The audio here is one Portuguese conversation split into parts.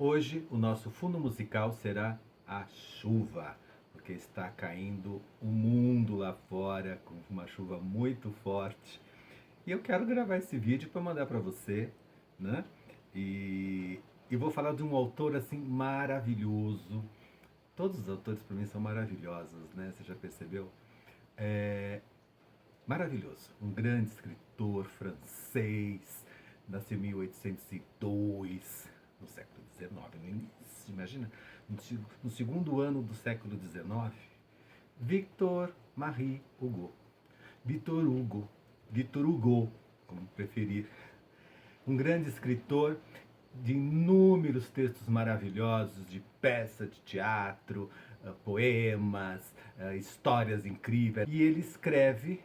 Hoje o nosso fundo musical será a chuva, porque está caindo o mundo lá fora com uma chuva muito forte. E eu quero gravar esse vídeo para mandar para você, né? E vou falar de um autor assim maravilhoso. Todos os autores para mim são maravilhosos, né? Você já percebeu? É maravilhoso. Um grande escritor francês, nasceu em 1802, no século XIX, no início, imagina, no segundo ano do século XIX, Victor Marie Hugo. Victor Hugo, Victor Hugo, como preferir. Um grande escritor de inúmeros textos maravilhosos, de peças de teatro, poemas, histórias incríveis. E ele escreve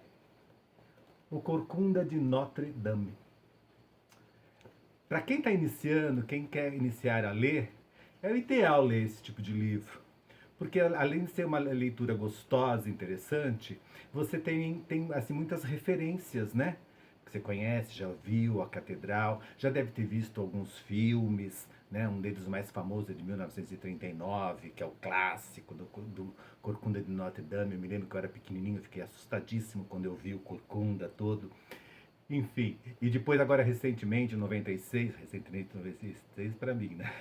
O Corcunda de Notre Dame. Para quem está iniciando, quem quer iniciar a ler, é o ideal ler esse tipo de livro. Porque além de ser uma leitura gostosa, interessante, você tem assim, muitas referências, né? Que você conhece, já viu a Catedral, já deve ter visto alguns filmes, né? Um deles mais famoso é de 1939, que é o clássico do Corcunda de Notre Dame. Eu me lembro que eu era pequenininho, fiquei assustadíssimo quando eu vi o Corcunda todo. Enfim, e depois agora recentemente, em 96, recentemente 96 para mim, né?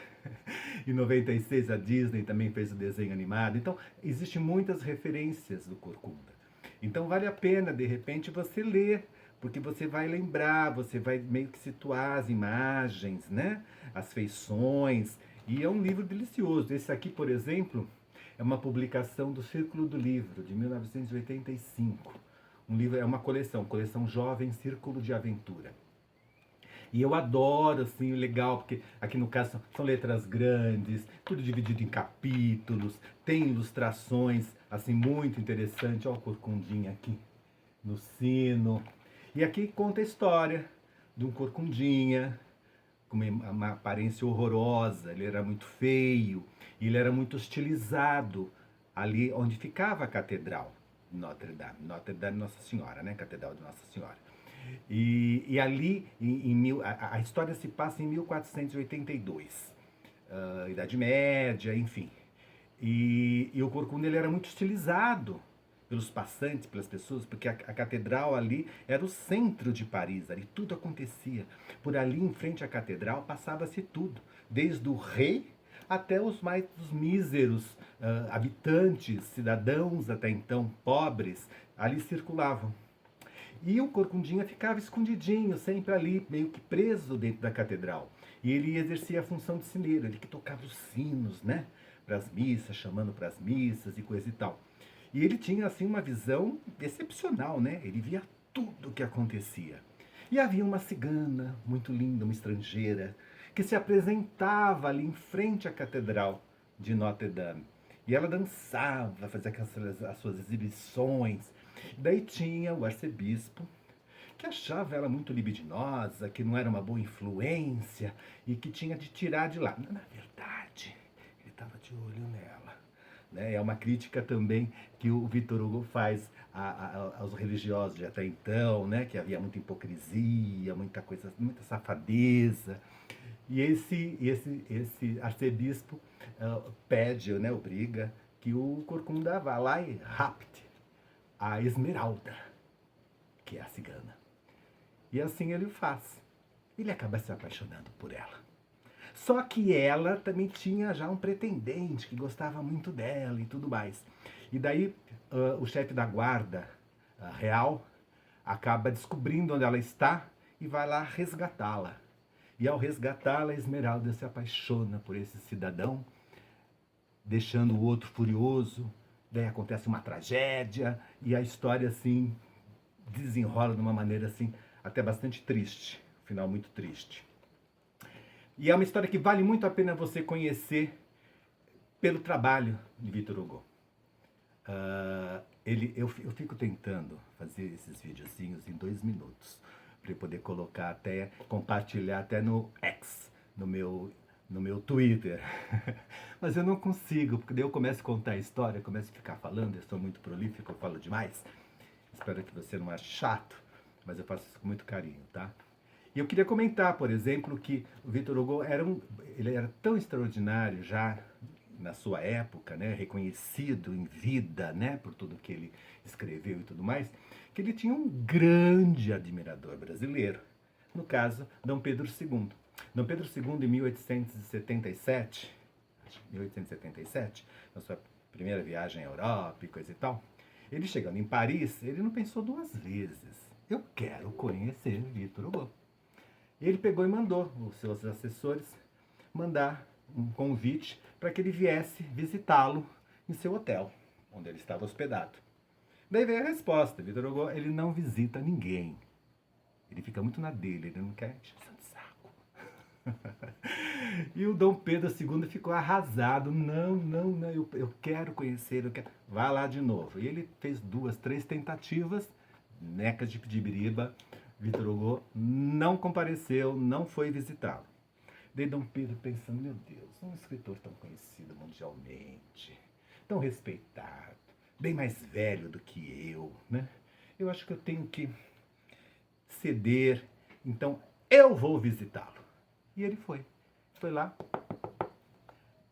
Em 96 a Disney também fez o desenho animado. Então, existem muitas referências do Corcunda. Então vale a pena, de repente, você ler, porque você vai lembrar, você vai meio que situar as imagens, né? As feições. E é um livro delicioso. Esse aqui, por exemplo, é uma publicação do Círculo do Livro, de 1985. Um livro, é uma coleção Jovem Círculo de Aventura. E eu adoro, assim, legal, porque aqui no caso são letras grandes, tudo dividido em capítulos, tem ilustrações, assim, muito interessante. Olha o corcundinha aqui no sino. E aqui conta a história de um corcundinha com uma aparência horrorosa, ele era muito feio, e ele era muito hostilizado ali onde ficava a catedral. Notre Dame Nossa Senhora, né? Catedral de Nossa Senhora. E ali, a história se passa em 1482, Idade Média, enfim. E o Corcunda ele era muito hostilizado pelos passantes, pelas pessoas, porque a catedral ali era o centro de Paris, ali tudo acontecia. Por ali, em frente à catedral, passava-se tudo, desde o rei até os mais os míseros habitantes, cidadãos até então pobres, ali circulavam. E o Corcundinha ficava escondidinho, sempre ali, meio que preso dentro da catedral. E ele exercia a função de sineiro, ele que tocava os sinos, né? Para as missas, chamando para as missas e coisa e tal. E ele tinha, assim, uma visão excepcional, né? Ele via tudo o que acontecia. E havia uma cigana, muito linda, uma estrangeira, que se apresentava ali em frente à catedral de Notre Dame. E ela dançava, fazia as suas exibições. Daí tinha o arcebispo, que achava ela muito libidinosa, que não era uma boa influência e que tinha de tirar de lá. Na verdade, ele estava de olho nela. Né? É uma crítica também que o Victor Hugo faz aos religiosos de até então, né? Que havia muita hipocrisia, muita coisa, muita safadeza. E esse arcebispo pede, né, obriga que o Corcunda vá lá e rapte a Esmeralda, que é a cigana. E assim ele faz. Ele acaba se apaixonando por ela. Só que ela também tinha já um pretendente que gostava muito dela e tudo mais. E daí o chefe da guarda real acaba descobrindo onde ela está e vai lá resgatá-la. E ao resgatá-la, Esmeralda se apaixona por esse cidadão, deixando o outro furioso. Daí acontece uma tragédia e a história assim desenrola de uma maneira assim até bastante triste, um final muito triste. E é uma história que vale muito a pena você conhecer pelo trabalho de Victor Hugo. Eu fico tentando fazer esses videozinhos em 2 minutos para eu poder colocar até, compartilhar até no X, no meu Twitter. Mas eu não consigo, porque daí eu começo a contar a história, começo a ficar falando, eu sou muito prolífico, eu falo demais. Espero que você não ache chato, mas eu faço isso com muito carinho, tá? E eu queria comentar, por exemplo, que o Victor Hugo ele era tão extraordinário já na sua época, né, reconhecido em vida, né, por tudo que ele escreveu e tudo mais, que ele tinha um grande admirador brasileiro, no caso, Dom Pedro II. Dom Pedro II, em 1877, na sua primeira viagem à Europa e coisa e tal, ele chegando em Paris, ele não pensou duas vezes. Eu quero conhecer Victor Hugo. Ele pegou e mandou os seus assessores mandar um convite para que ele viesse visitá-lo em seu hotel, onde ele estava hospedado. Daí veio a resposta: Victor Hugo, ele não visita ninguém. Ele fica muito na dele, ele não quer encheção de saco. E o Dom Pedro II ficou arrasado. Não, não, não, eu quero conhecer, eu quero. Vá lá de novo. E ele fez 2, 3 tentativas, necas de Pidibiriba. Victor Hugo não compareceu, não foi visitá-lo. Daí Dom Pedro pensando, meu Deus, um escritor tão conhecido mundialmente, tão respeitado, bem mais velho do que eu, né? Eu acho que eu tenho que ceder, então eu vou visitá-lo. E ele foi. Foi lá,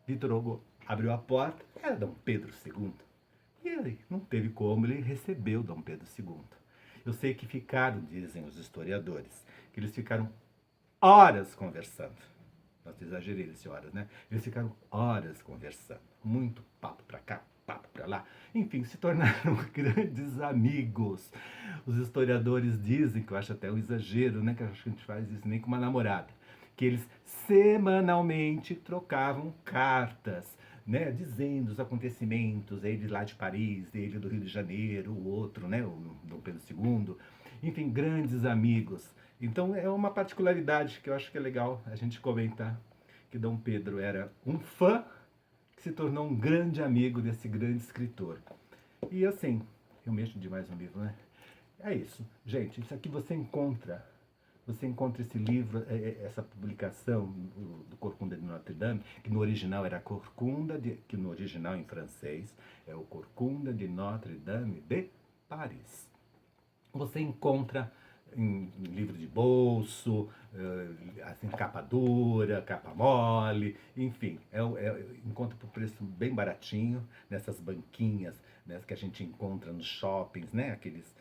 Victor Hugo abriu a porta, era Dom Pedro II. E ele não teve como, ele recebeu Dom Pedro II. Eu sei que ficaram, dizem os historiadores, que eles ficaram horas conversando. Nossa, exagerei esse horas, né? Eles ficaram horas conversando. Muito papo pra cá, papo pra lá. Enfim, se tornaram grandes amigos. Os historiadores dizem, que eu acho até um exagero, né? Que eu acho que a gente faz isso nem com uma namorada. Que eles semanalmente trocavam cartas, né, dizendo os acontecimentos, ele lá de Paris, ele do Rio de Janeiro, o outro, né, o Dom Pedro II, enfim, grandes amigos. Então é uma particularidade que eu acho que é legal a gente comentar, que Dom Pedro era um fã que se tornou um grande amigo desse grande escritor. E assim, eu mexo demais no livro, né? É isso. Gente, isso aqui você encontra esse livro, essa publicação do Corcunda de Notre Dame, que no original era que no original em francês é o Corcunda de Notre Dame de Paris. Você encontra em livro de bolso, assim, capa dura, capa mole, enfim, encontra por preço bem baratinho, nessas banquinhas, né, que a gente encontra nos shoppings, né, aqueles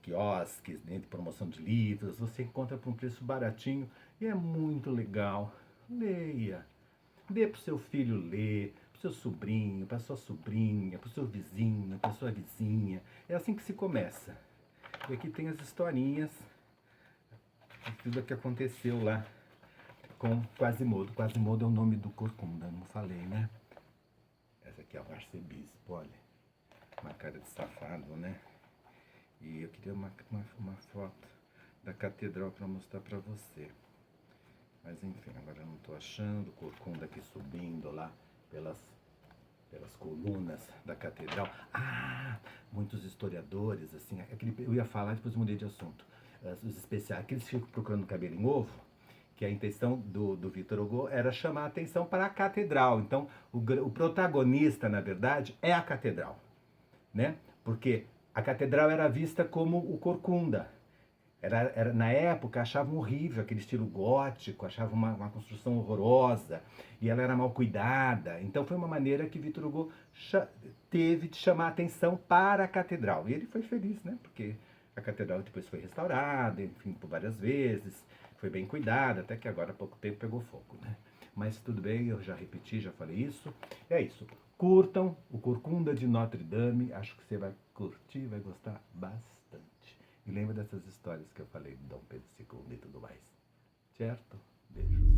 quiosques, né, de promoção de livros, você encontra por um preço baratinho e é muito legal. Leia, dê para o seu filho ler, para o seu sobrinho, para a sua sobrinha, para o seu vizinho, para a sua vizinha. É assim que se começa. E aqui tem as historinhas de tudo que aconteceu lá com Quasimodo. Quasimodo é o nome do Corcunda, não falei, né? Essa aqui é o arcebispo, olha. Uma cara de safado, né? E eu queria uma foto da catedral para mostrar para você. Mas enfim, agora eu não estou achando. Corcunda aqui subindo lá pelas colunas da catedral. Ah, muitos historiadores, assim, eu ia falar, depois mudei de assunto. Os especiais, aqueles que ficam procurando cabelo em ovo, que a intenção do Victor Hugo era chamar a atenção para a catedral. Então, o protagonista, na verdade, é a catedral, né? Porque a catedral era vista como o Corcunda. Na época achavam horrível aquele estilo gótico, achavam uma construção horrorosa, e ela era mal cuidada. Então foi uma maneira que Victor Hugo teve de chamar a atenção para a catedral. E ele foi feliz, né? Porque a catedral depois foi restaurada, enfim, por várias vezes, foi bem cuidada, até que agora há pouco tempo pegou fogo, né? Mas tudo bem, eu já repeti, já falei isso. É isso. Curtam o Corcunda de Notre Dame, acho que você vai curtir, vai gostar bastante. E lembra dessas histórias que eu falei de Dom Pedro II e tudo mais. Certo? Beijo.